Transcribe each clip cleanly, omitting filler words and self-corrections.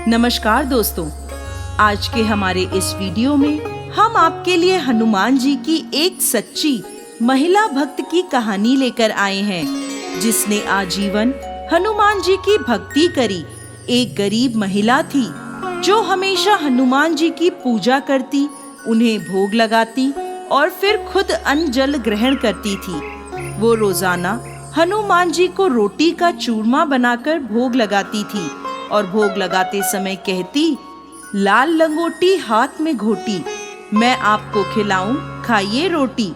नमस्कार दोस्तों, आज के हमारे इस वीडियो में हम आपके लिए हनुमान जी की एक सच्ची महिला भक्त की कहानी लेकर आए हैं, जिसने आजीवन हनुमान जी की भक्ति करी। एक गरीब महिला थी जो हमेशा हनुमान जी की पूजा करती, उन्हें भोग लगाती और फिर खुद अन्न जल ग्रहण करती थी। वो रोजाना हनुमान जी को रोटी का चूरमा बनाकर भोग लगाती थी और भोग लगाते समय कहती, लाल लंगोटी हाथ में घोटी, मैं आपको खिलाऊं खाइए रोटी।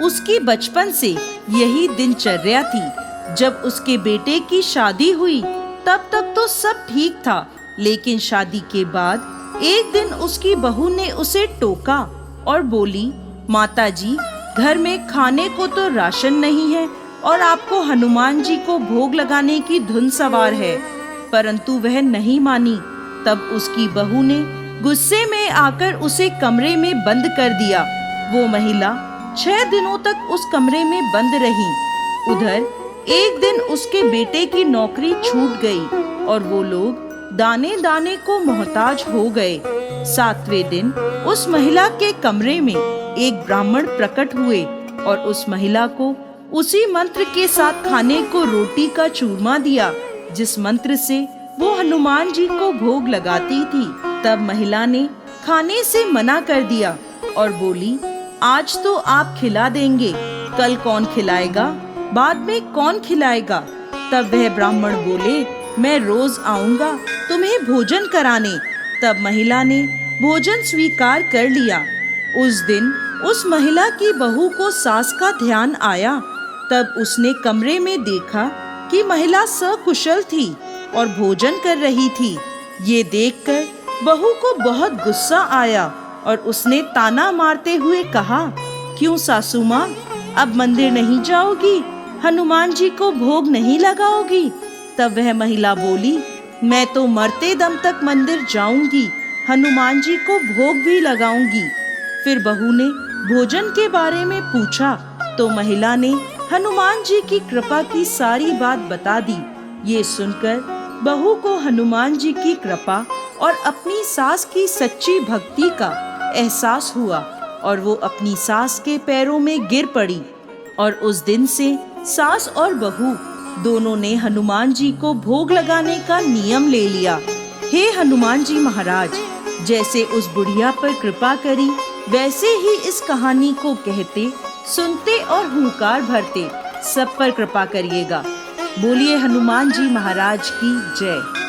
उसकी बचपन से यही दिनचर्या थी। जब उसके बेटे की शादी हुई तब तक तो सब ठीक था, लेकिन शादी के बाद एक दिन उसकी बहू ने उसे टोका और बोली, माताजी, घर में खाने को तो राशन नहीं है और आपको हनुमान जी को भोग लगाने की धुन सवार है। परंतु वह नहीं मानी। तब उसकी बहू ने गुस्से में आकर उसे कमरे में बंद कर दिया। वो महिला 6 दिनों तक उस कमरे में बंद रही। उधर एक दिन उसके बेटे की नौकरी छूट गई और वो लोग दाने दाने को मोहताज हो गए। 7वें दिन उस महिला के कमरे में एक ब्राह्मण प्रकट हुए और उस महिला को उसी मंत्र के साथ खाने को रोटी का चूरमा दिया, जिस मंत्र से वो हनुमान जी को भोग लगाती थी। तब महिला ने खाने से मना कर दिया और बोली, आज तो आप खिला देंगे, कल कौन खिलाएगा, बाद में कौन खिलाएगा। तब वह ब्राह्मण बोले, मैं रोज आऊंगा तुम्हें भोजन कराने। तब महिला ने भोजन स्वीकार कर लिया। उस दिन उस महिला की बहू को सास का ध्यान आया। तब उसने कमरे में देखा कि महिला सकुशल थी और भोजन कर रही थी। ये देखकर बहू को बहुत गुस्सा आया और उसने ताना मारते हुए कहा, क्यों सासू माँ, अब मंदिर नहीं जाओगी, हनुमान जी को भोग नहीं लगाओगी। तब वह महिला बोली, मैं तो मरते दम तक मंदिर जाऊंगी, हनुमान जी को भोग भी लगाऊंगी। फिर बहू ने भोजन के बारे में पूछा तो महिला ने हनुमान जी की कृपा की सारी बात बता दी। ये सुनकर बहू को हनुमान जी की कृपा और अपनी सास की सच्ची भक्ति का एहसास हुआ और वो अपनी सास के पैरों में गिर पड़ी। और उस दिन से सास और बहू दोनों ने हनुमान जी को भोग लगाने का नियम ले लिया। हे हनुमान जी महाराज, जैसे उस बुढ़िया पर कृपा करी, वैसे ही इस कहानी को कहते, सुनते और हुंकार भरते सब पर कृपा करिएगा। बोलिए हनुमान जी महाराज की जय।